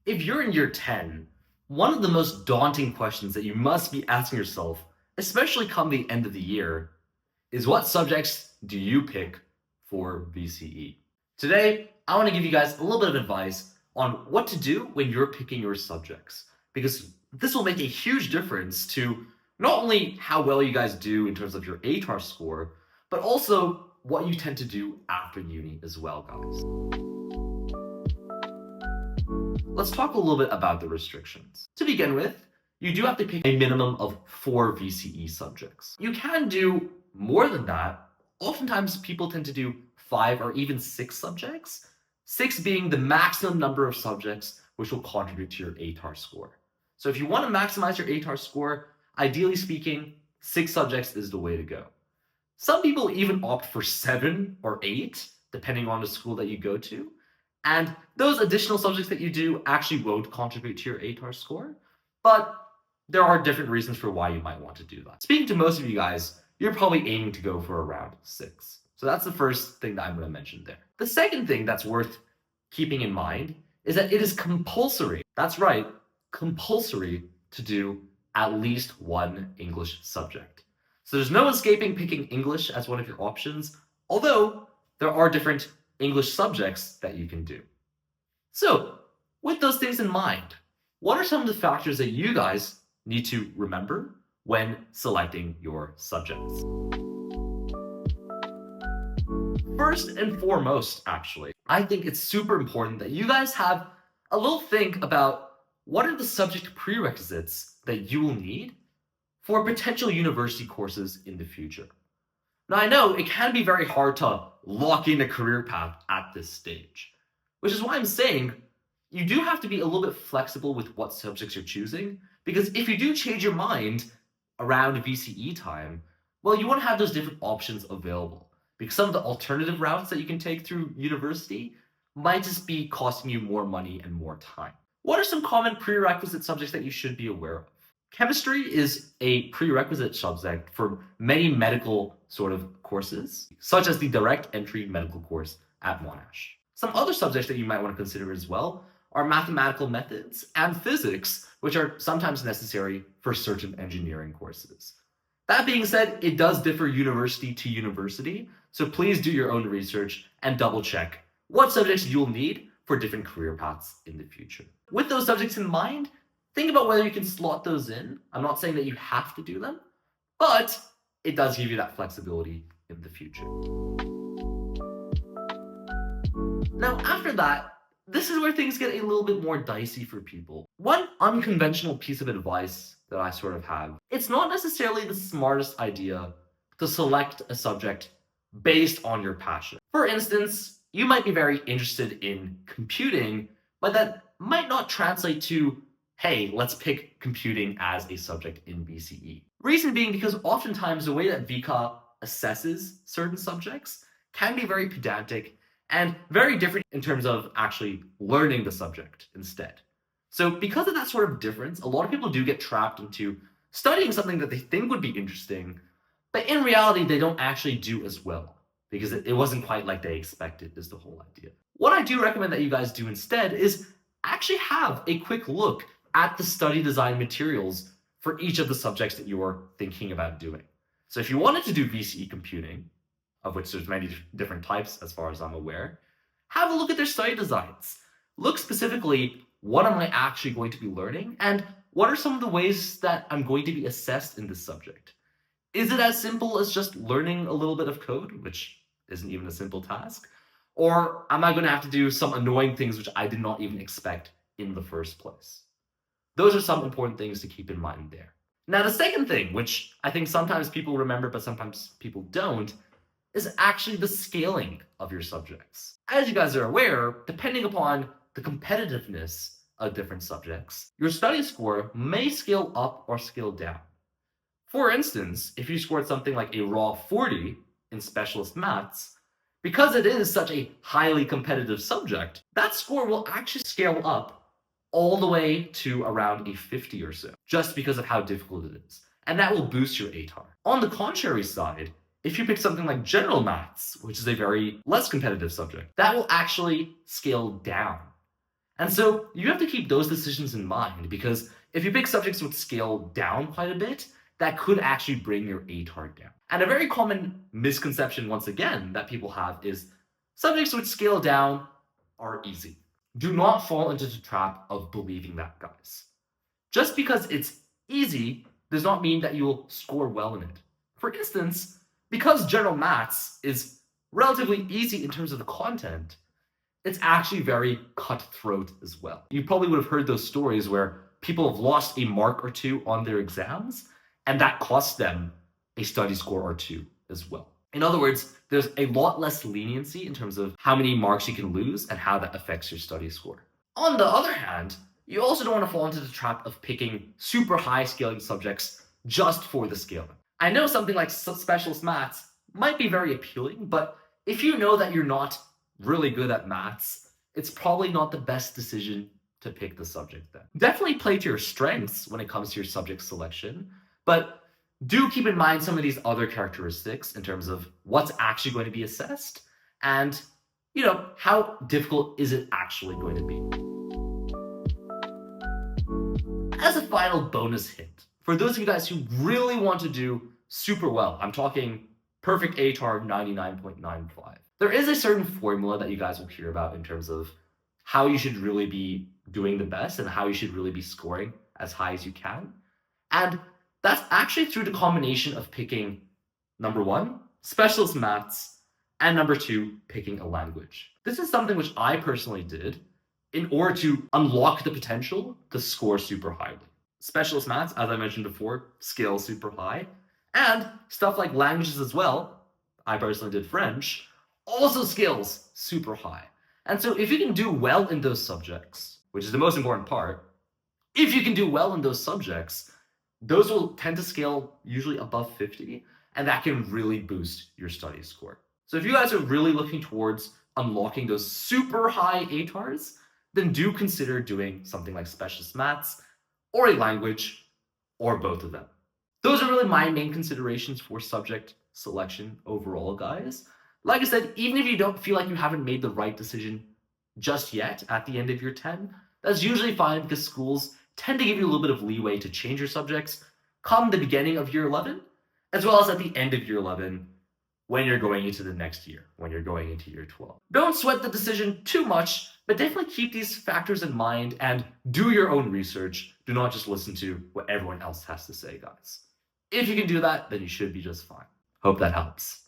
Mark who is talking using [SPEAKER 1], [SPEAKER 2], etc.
[SPEAKER 1] If you're in year 10, one of the most daunting questions that you must be asking yourself, especially come the end of the year, is what subjects do you pick for VCE? Today, I want to give you guys a little bit of advice on what to do when you're picking your subjects, because this will make a huge difference to not only how well you guys do in terms of your ATAR score, but also what you tend to do after uni as well, guys. Let's talk a little bit about the restrictions. To begin with, you do have to pick a minimum of 4 VCE subjects. You can do more than that. Oftentimes, people tend to do 5 or even 6 subjects, 6 being the maximum number of subjects which will contribute to your ATAR score. So if you want to maximize your ATAR score, ideally speaking, 6 subjects is the way to go. Some people even opt for 7 or 8, depending on the school that you go to. And those additional subjects that you do actually won't contribute to your ATAR score, but there are different reasons for why you might want to do that. Speaking to most of you guys, you're probably aiming to go for around 6. So that's the first thing that I'm going to mention there. The second thing that's worth keeping in mind is that it is compulsory. That's right, compulsory to do at least one English subject. So there's no escaping picking English as one of your options, although there are different English subjects that you can do. So, with those things in mind, what are some of the factors that you guys need to remember when selecting your subjects? First and foremost, actually, I think it's super important that you guys have a little think about what are the subject prerequisites that you will need for potential university courses in the future. Now, I know it can be very hard to lock in a career path at this stage, which is why I'm saying you do have to be a little bit flexible with what subjects you're choosing, because if you do change your mind around VCE time, well, you want to have those different options available, because some of the alternative routes that you can take through university might just be costing you more money and more time. What are some common prerequisite subjects that you should be aware of? Chemistry is a prerequisite subject for many medical sort of courses, such as the direct entry medical course at Monash. Some other subjects that you might want to consider as well are mathematical methods and physics, which are sometimes necessary for certain engineering courses. That being said, it does differ university to university, so please do your own research and double check what subjects you'll need for different career paths in the future. With those subjects in mind, think about whether you can slot those in. I'm not saying that you have to do them, but it does give you that flexibility in the future. Now, after that, this is where things get a little bit more dicey for people. One unconventional piece of advice that I sort of have, it's not necessarily the smartest idea to select a subject based on your passion. For instance, you might be very interested in computing, but that might not translate to, hey, let's pick computing as a subject in VCE. Reason being because oftentimes the way that VCA assesses certain subjects can be very pedantic and very different in terms of actually learning the subject instead. So because of that sort of difference, a lot of people do get trapped into studying something that they think would be interesting, but in reality, they don't actually do as well because it wasn't quite like they expected is the whole idea. What I do recommend that you guys do instead is actually have a quick look at the study design materials for each of the subjects that you're thinking about doing. So if you wanted to do VCE computing, of which there's many different types as far as I'm aware, have a look at their study designs. Look specifically, what am I actually going to be learning? And what are some of the ways that I'm going to be assessed in this subject? Is it as simple as just learning a little bit of code, which isn't even a simple task? Or am I going to have to do some annoying things which I did not even expect in the first place? Those are some important things to keep in mind there. Now, the second thing, which I think sometimes people remember, but sometimes people don't, is actually the scaling of your subjects. As you guys are aware, depending upon the competitiveness of different subjects, your study score may scale up or scale down. For instance, if you scored something like a raw 40 in specialist maths, because it is such a highly competitive subject, that score will actually scale up all the way to around a 50 or so, just because of how difficult it is. And that will boost your ATAR. On the contrary side, if you pick something like general maths, which is a very less competitive subject, that will actually scale down. And so you have to keep those decisions in mind because if you pick subjects which scale down quite a bit, that could actually bring your ATAR down. And a very common misconception, once again, that people have is subjects which scale down are easy. Do not fall into the trap of believing that, guys. Just because it's easy does not mean that you will score well in it. For instance, because general maths is relatively easy in terms of the content, it's actually very cutthroat as well. You probably would have heard those stories where people have lost a mark or two on their exams, and that costs them a study score or two as well. In other words, there's a lot less leniency in terms of how many marks you can lose and how that affects your study score. On the other hand, you also don't want to fall into the trap of picking super high scaling subjects just for the scaling. I know something like specialist maths might be very appealing, but if you know that you're not really good at maths, it's probably not the best decision to pick the subject then. Definitely play to your strengths when it comes to your subject selection, but do keep in mind some of these other characteristics in terms of what's actually going to be assessed and, how difficult is it actually going to be. As a final bonus hint, for those of you guys who really want to do super well, I'm talking perfect ATAR 99.95. There is a certain formula that you guys will hear about in terms of how you should really be doing the best and how you should really be scoring as high as you can. And that's actually through the combination of picking, number one, specialist maths, and number two, picking a language. This is something which I personally did in order to unlock the potential to score super highly. Specialist maths, as I mentioned before, scale super high, and stuff like languages as well, I personally did French, also scales super high. And so if you can do well in those subjects, which is the most important part, if you can do well in those subjects, those will tend to scale usually above 50, and that can really boost your study score. So if you guys are really looking towards unlocking those super high ATARs, then do consider doing something like specialist maths or a language or both of them. Those are really my main considerations for subject selection overall, guys. Like I said, even if you don't feel like you haven't made the right decision just yet at the end of year 10, that's usually fine because schools tend to give you a little bit of leeway to change your subjects come the beginning of year 11, as well as at the end of year 11 when you're going into the next year, when you're going into year 12. Don't sweat the decision too much, but definitely keep these factors in mind and do your own research. Do not just listen to what everyone else has to say, guys. If you can do that, then you should be just fine. Hope that helps.